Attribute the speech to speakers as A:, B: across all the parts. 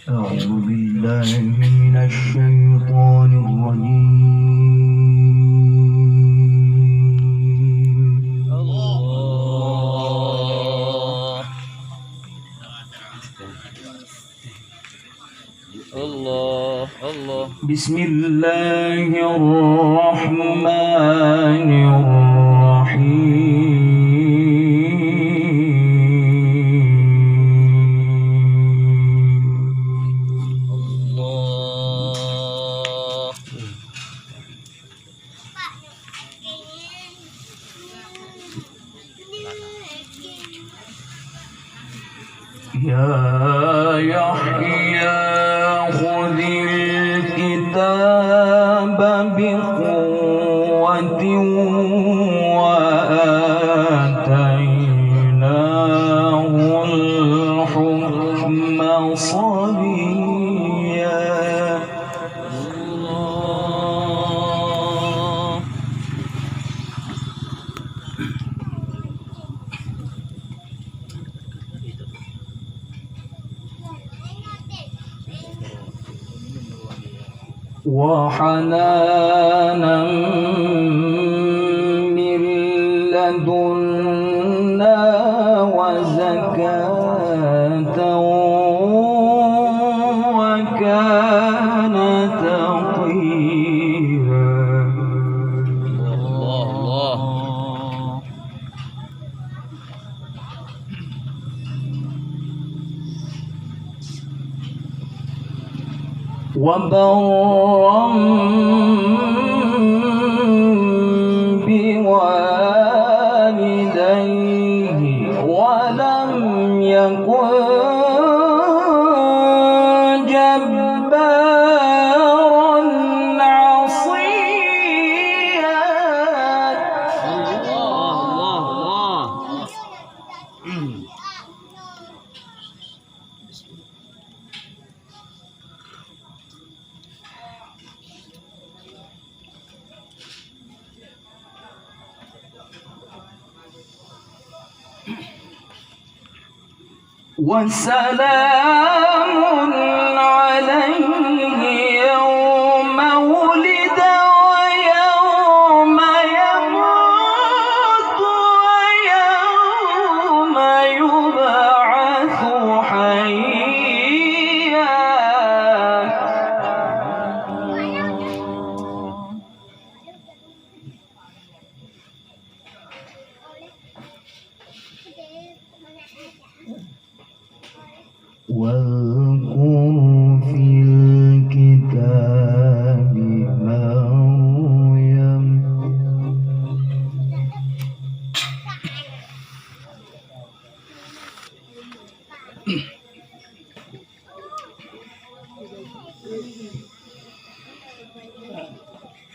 A: أعوذ بالله من الشيطان الرجيم.
B: الله الله.
A: بسم الله الرحمن الرحيم. يا يحيى خذ الكتاب بقوة وآتيناه الحكم صبيا. وحنانا من لدنا وزكاة وكان تقيا.
B: الله.
A: وبرا بوالديه ولم يكن جبارا عصيا. وسلام عليه يوم ولد ويوم يموت ويوم يبعث حيا. واذكر في الكتاب مريم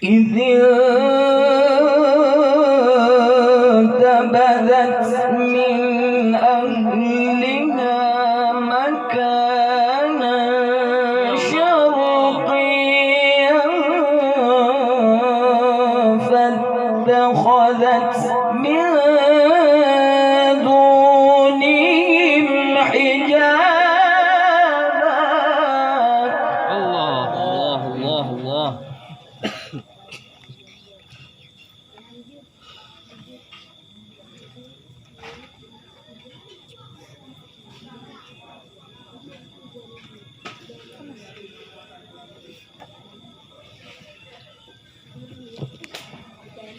A: إذ انتبذت من أهلها مكانا شرقيا فاتخذت من دونهم حجابا.
B: الله الله الله الله.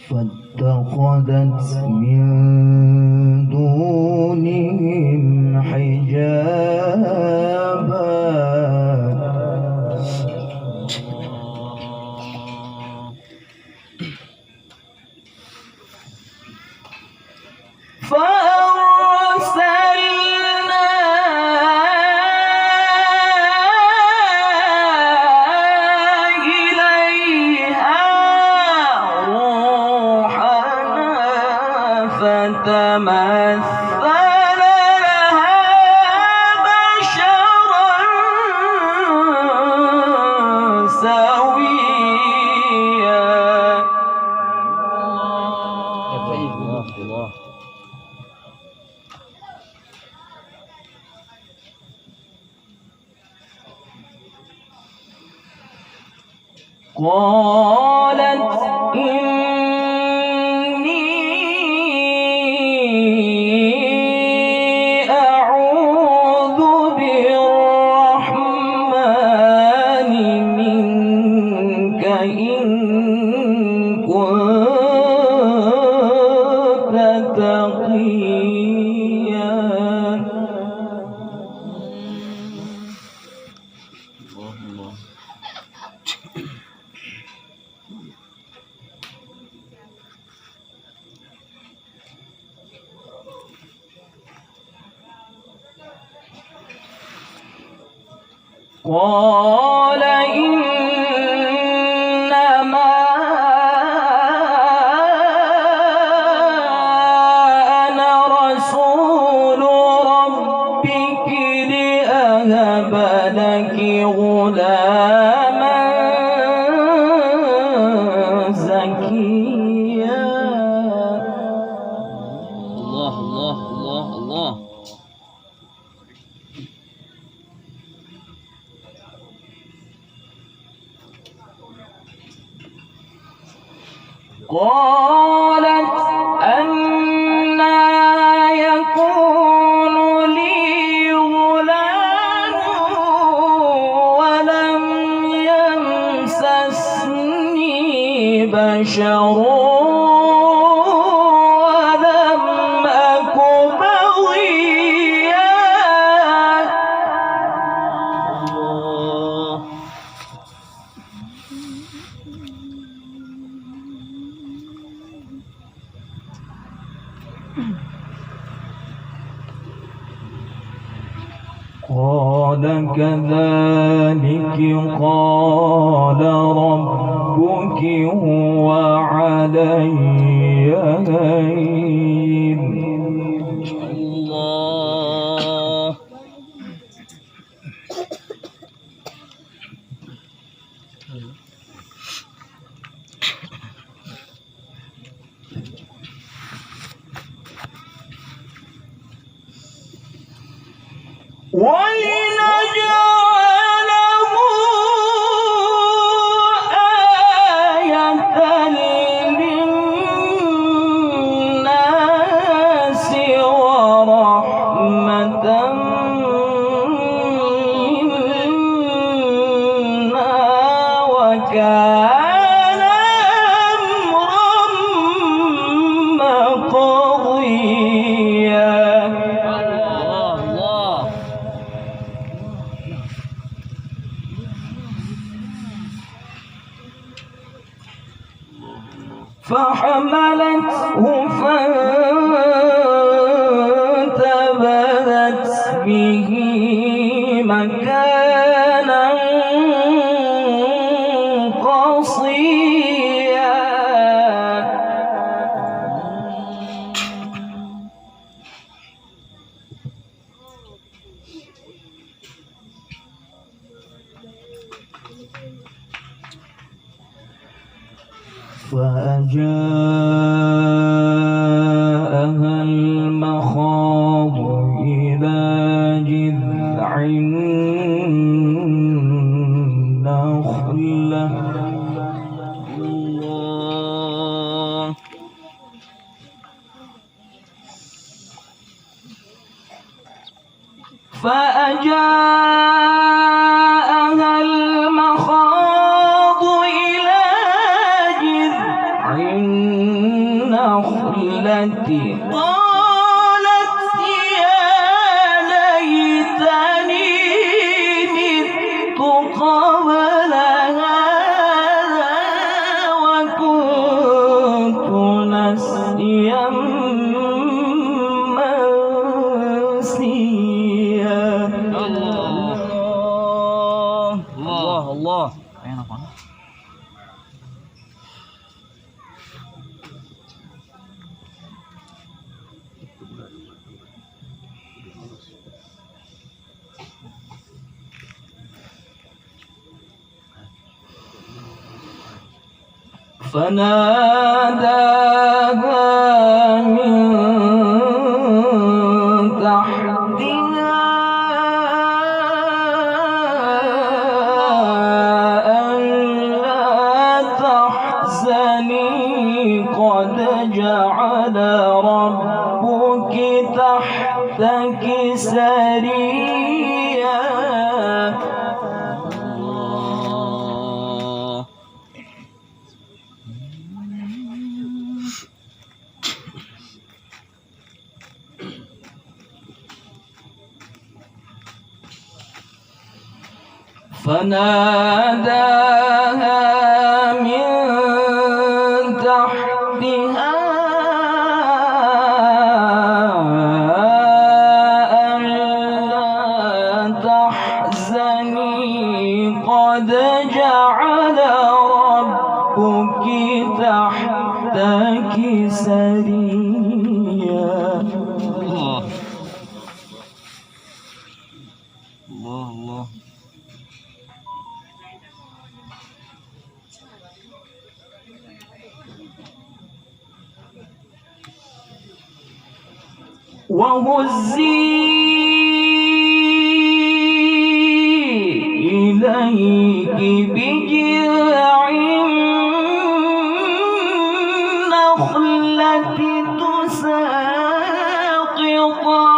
A: فاتخذت من دونهم حجابا فأرسلنا إليها روحنا فتمثل لها بشرا سويا.
B: الله الله.
A: قالت إني أعوذ بالرحمن منك إن كنت تقيا.
B: الله.
A: قال إنما أنا رسول ربك لأهب لك غلاما زكيا.
B: الله الله الله الله.
A: قالت أنى يكون لي غلام ولم يمسسني بشر ولم أك بغيا.
B: الله.
A: قال كذلك قال ربك هو علي هين.
B: الله.
A: ولنجعله آية للناس ورحمة منا وكان أمرا مقضيا.
B: الله.
A: فحملته فانتبذت به مكانا قصيا. فأجاءها المخاض إلى جذع النخلة
B: الله.
A: فأجاءها المخاض إلى جذع النخلة قالت يا ليتني مت قبل هذا وكنت نسيا منسيا.
B: الله. الله.
A: فناداها من تحتها ألا فناداها من تحتها ألا تحزني قد جعل ربك تحتك سريا.
B: الله الله الله.
A: وهزي إليك بجذع النخلة تساقط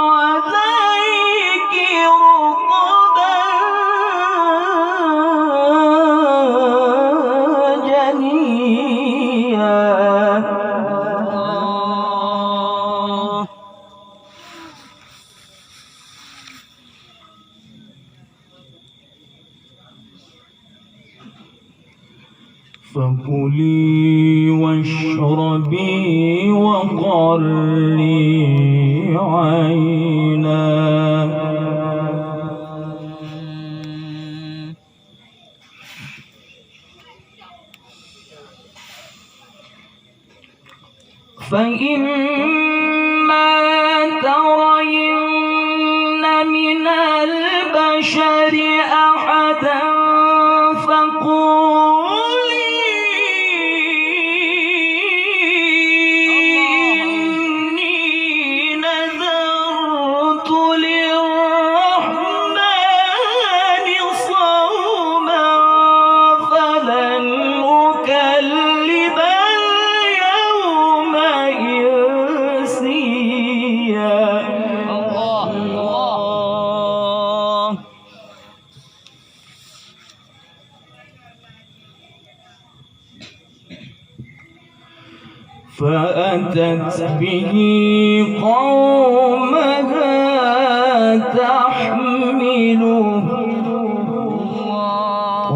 A: عليك رطبا جنيا. فكلي واشربي وقري عينا فإما ترين من البشر أحدا فقولي إني نذرت للرحمن صوما فلن أكلم اليوم إنسيا.
B: الله الله.
A: فأتت به قومها تحمله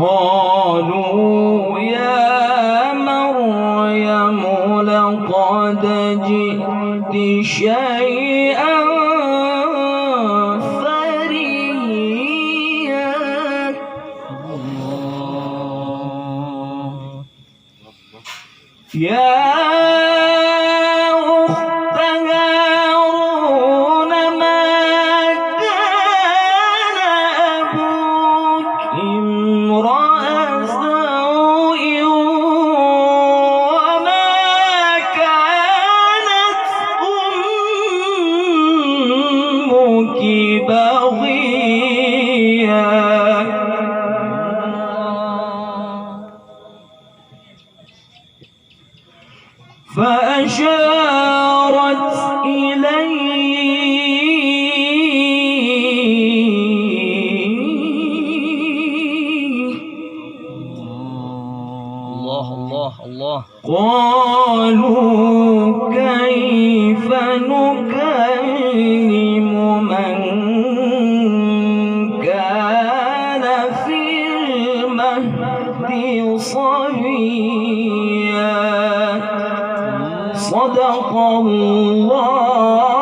A: قالوا يا مريم لقد جئت شيئا فريا. يا أخت هارون ما كان أبوك امرأ سوء وما كانت أمك بغيا. فأشارت إليه
B: الله الله الله.
A: قالوا كيف نكلم من كان في المهد صبيا. صدق الله